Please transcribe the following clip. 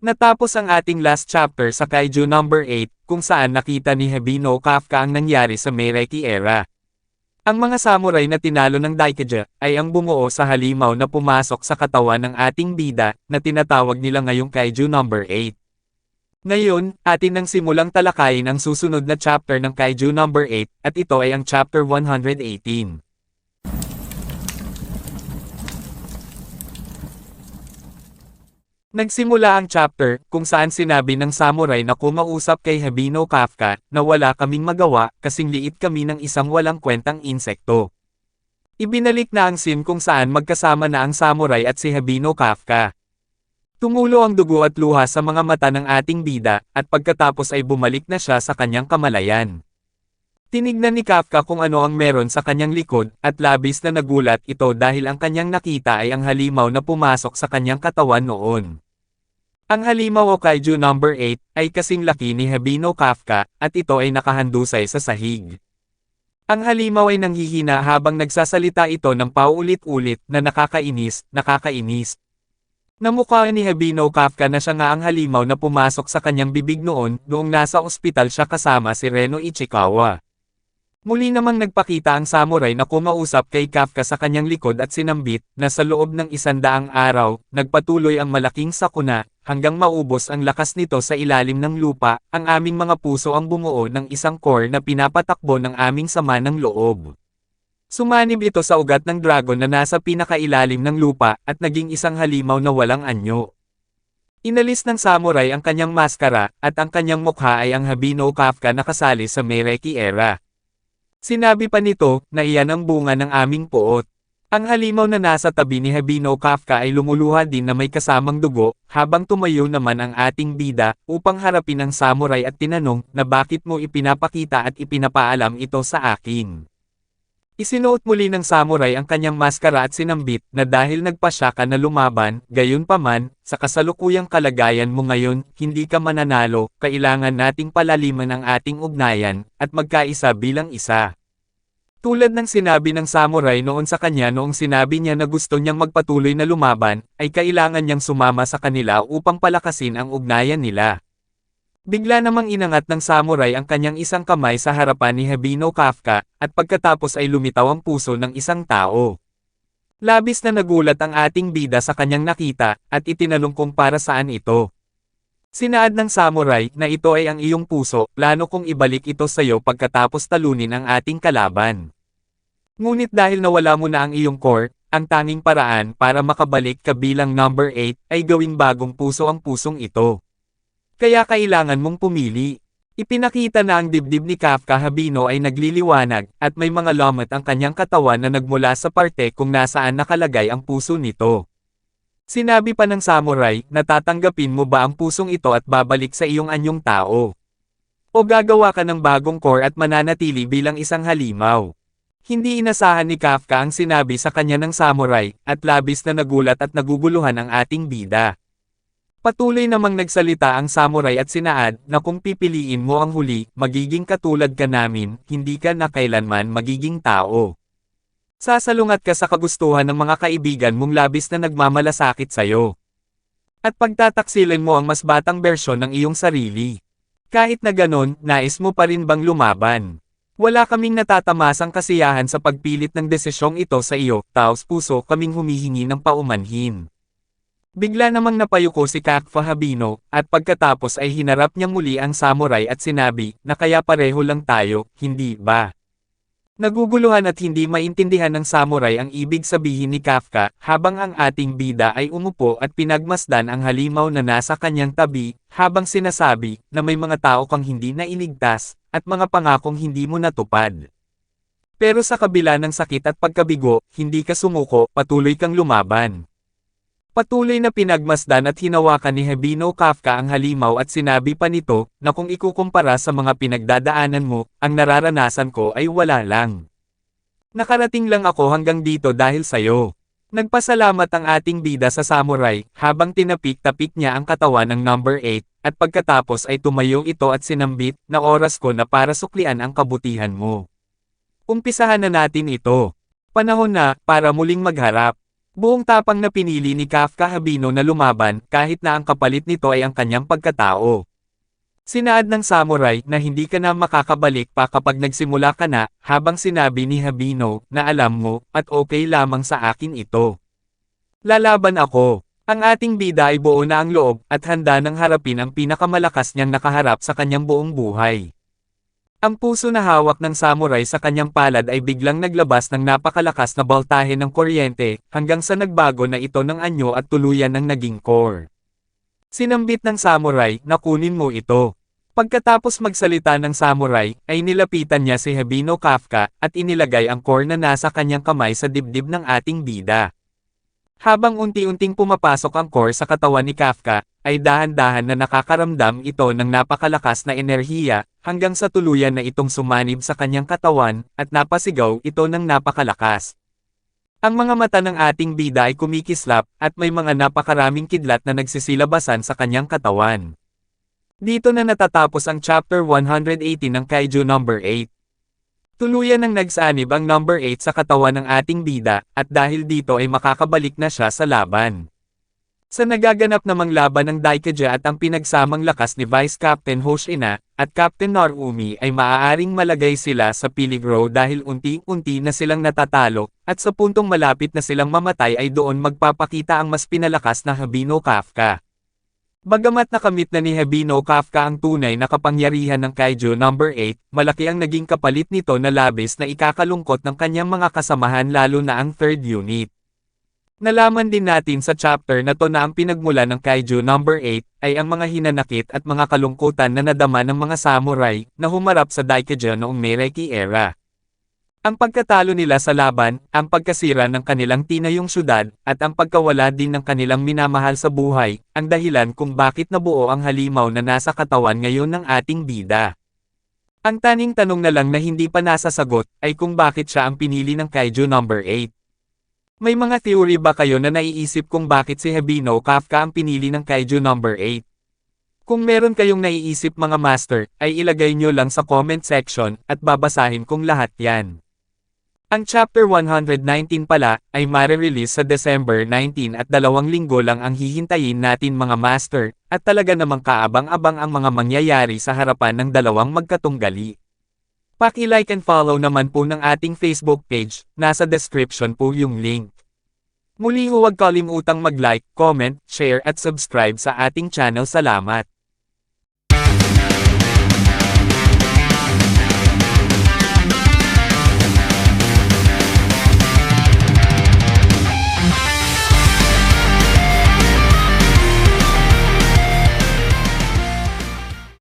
Natapos ang ating last chapter sa Kaiju number 8, kung saan nakita ni Hebino Kafka ang nangyari sa Meireki era. Ang mga samurai na tinalo ng Daikeja ay ang bumuo sa halimaw na pumasok sa katawan ng ating bida na tinatawag nila ngayong Kaiju number 8. Ngayon, atin nang simulang talakayin ang susunod na chapter ng Kaiju number 8 at ito ay ang chapter 118. Nagsimula ang chapter kung saan sinabi ng samurai na kumausap kay Hebino Kafka na wala kaming magawa kasing liit kami ng isang walang kwentang insekto. Ibinalik na ang scene kung saan magkasama na ang samurai at si Hebino Kafka. Tumulo ang dugo at luha sa mga mata ng ating bida at pagkatapos ay bumalik na siya sa kanyang kamalayan. Tinignan ni Kafka kung ano ang meron sa kanyang likod at labis na nagulat ito dahil ang kanyang nakita ay ang halimaw na pumasok sa kanyang katawan noon. Ang halimaw o Kaiju number 8 ay kasing laki ni Hebino Kafka at ito ay nakahandusay sa sahig. Ang halimaw ay nanghihina habang nagsasalita ito ng paulit-ulit na nakakainis. Namukha ni Hebino Kafka na siya nga ang halimaw na pumasok sa kanyang bibig noong nasa ospital siya kasama si Reno Ichikawa. Muli namang nagpakita ang samurai na kumausap kay Kafka sa kanyang likod at sinambit na sa loob ng 100 araw, nagpatuloy ang malaking sakuna, hanggang maubos ang lakas nito sa ilalim ng lupa, ang aming mga puso ang bumuo ng isang core na pinapatakbo ng aming sama ng loob. Sumanib ito sa ugat ng dragon na nasa pinakailalim ng lupa at naging isang halimaw na walang anyo. Inalis ng samurai ang kanyang maskara at ang kanyang mukha ay ang Hebino Kafka na kasali sa Meireki era. Sinabi pa nito na iyan ang bunga ng aming puot. Ang halimaw na nasa tabi ni Hebino Kafka ay lumuluha din na may kasamang dugo, habang tumayo naman ang ating bida upang harapin ang samurai at tinanong na bakit mo ipinapakita at ipinapaalam ito sa akin. Isinuot muli ng samurai ang kanyang maskara at sinambit na dahil nagpasya ka na lumaban, gayunpaman, sa kasalukuyang kalagayan mo ngayon, hindi ka mananalo, kailangan nating palaliman ang ating ugnayan, at magkaisa bilang isa. Tulad ng sinabi ng samurai noon sa kanya noong sinabi niya na gusto niyang magpatuloy na lumaban, ay kailangan niyang sumama sa kanila upang palakasin ang ugnayan nila. Bigla namang inangat ng samurai ang kanyang isang kamay sa harapan ni Hebino Kafka, at pagkatapos ay lumitaw ang puso ng isang tao. Labis na nagulat ang ating bida sa kanyang nakita, at itinanong kung para saan ito. Sinaad ng samurai na ito ay ang iyong puso, plano kong ibalik ito sa iyo pagkatapos talunin ang ating kalaban. Ngunit dahil nawala mo na ang iyong core, ang tanging paraan para makabalik ka bilang number 8 ay gawing bagong puso ang pusong ito. Kaya kailangan mong pumili. Ipinakita na ang dibdib ni Kafka Hebino ay nagliliwanag, at may mga lamat ang kanyang katawan na nagmula sa parte kung nasaan nakalagay ang puso nito. Sinabi pa ng samurai, natatanggapin mo ba ang pusong ito at babalik sa iyong anyong tao? O gagawa ka ng bagong core at mananatili bilang isang halimaw? Hindi inasahan ni Kafka ang sinabi sa kanya ng samurai, at labis na nagulat at naguguluhan ang ating bida. Patuloy namang nagsalita ang samurai at sinaad na kung pipiliin mo ang huli, magiging katulad ka namin, hindi ka na kailanman magiging tao. Sasalungat ka sa kagustuhan ng mga kaibigan mong labis na nagmamalasakit sa'yo. At pagtataksilin mo ang mas batang bersyon ng iyong sarili. Kahit na ganon, nais mo pa rin bang lumaban? Wala kaming natatamasang kasiyahan sa pagpilit ng desisyong ito sa iyo, taos puso kaming humihingi ng paumanhin. Bigla namang napayuko si Kafka Hebino, at pagkatapos ay hinarap niya muli ang samurai at sinabi, na kaya pareho lang tayo, hindi ba? Naguguluhan at hindi maintindihan ng samurai ang ibig sabihin ni Kafka, habang ang ating bida ay umupo at pinagmasdan ang halimaw na nasa kanyang tabi, habang sinasabi, na may mga tao kang hindi nailigtas, at mga pangakong hindi mo natupad. Pero sa kabila ng sakit at pagkabigo, hindi ka sumuko, patuloy kang lumaban. Patuloy na pinagmasdan at hinawakan ni Hebino Kafka ang halimaw at sinabi pa nito, na kung ikukumpara sa mga pinagdadaanan mo, ang nararanasan ko ay wala lang. Nakarating lang ako hanggang dito dahil sayo. Nagpasalamat ang ating bida sa samurai, habang tinapik-tapik niya ang katawan ng number 8, at pagkatapos ay tumayo ito at sinambit, na oras ko na para suklian ang kabutihan mo. Umpisahan na natin ito. Panahon na, para muling magharap. Buong tapang na pinili ni Kafka Habino na lumaban kahit na ang kapalit nito ay ang kanyang pagkatao. Sinaad ng samurai na hindi ka na makakabalik pa kapag nagsimula ka na, habang sinabi ni Habino na alam mo at okay lamang sa akin ito. Lalaban ako. Ang ating bida ay buo na ang loob at handa nang harapin ang pinakamalakas niyang nakaharap sa kanyang buong buhay. Ang puso na hawak ng samurai sa kanyang palad ay biglang naglabas ng napakalakas na boltahe ng kuryente, hanggang sa nagbago na ito ng anyo at tuluyan ng naging core. Sinambit ng samurai na kunin mo ito. Pagkatapos magsalita ng samurai, ay nilapitan niya si Habino Kafka at inilagay ang core na nasa kanyang kamay sa dibdib ng ating bida. Habang unti-unting pumapasok ang core sa katawan ni Kafka, ay dahan-dahan na nakakaramdam ito ng napakalakas na enerhiya, hanggang sa tuluyan na itong sumanib sa kanyang katawan, at napasigaw ito ng napakalakas. Ang mga mata ng ating bida ay kumikislap, at may mga napakaraming kidlat na nagsisilabasan sa kanyang katawan. Dito na natatapos ang Chapter 180 ng Kaiju number 8. Tuluyan nang nagsanib ang number 8 sa katawan ng ating bida, at dahil dito ay makakabalik na siya sa laban. Sa nagaganap namang laban ng Daikaja at ang pinagsamang lakas ni Vice Captain Hoshina, at Captain Narumi ay maaaring malagay sila sa peligro dahil unti-unti na silang natatalo, at sa puntong malapit na silang mamatay ay doon magpapakita ang mas pinalakas na Habino Kafka. Bagamat nakamit na ni Habino Kafka ang tunay na kapangyarihan ng Kaiju number 8, malaki ang naging kapalit nito na labis na ikakalungkot ng kanyang mga kasamahan lalo na ang 3rd unit. Nalaman din natin sa chapter na to na ang pinagmula ng Kaiju number 8 ay ang mga hinanakit at mga kalungkutan na nadama ng mga samurai na humarap sa Daikaja noong Meireki era. Ang pagkatalo nila sa laban, ang pagkasira ng kanilang tinayong syudad, at ang pagkawala din ng kanilang minamahal sa buhay, ang dahilan kung bakit nabuo ang halimaw na nasa katawan ngayon ng ating bida. Ang tanging tanong na lang na hindi pa nasasagot, ay kung bakit siya ang pinili ng Kaiju number 8. May mga theory ba kayo na naiisip kung bakit si Habino Kafka ang pinili ng Kaiju number 8? Kung meron kayong naiisip mga master, ay ilagay nyo lang sa comment section, at babasahin kong lahat yan. Ang Chapter 119 pala, ay mare-release sa December 19 at 2 linggo lang ang hihintayin natin mga master, at talaga namang kaabang-abang ang mga mangyayari sa harapan ng dalawang magkatunggali. Paki-like and follow naman po ng ating Facebook page, nasa description po yung link. Muli huwag kalimutang mag-like, comment, share at subscribe sa ating channel. Salamat!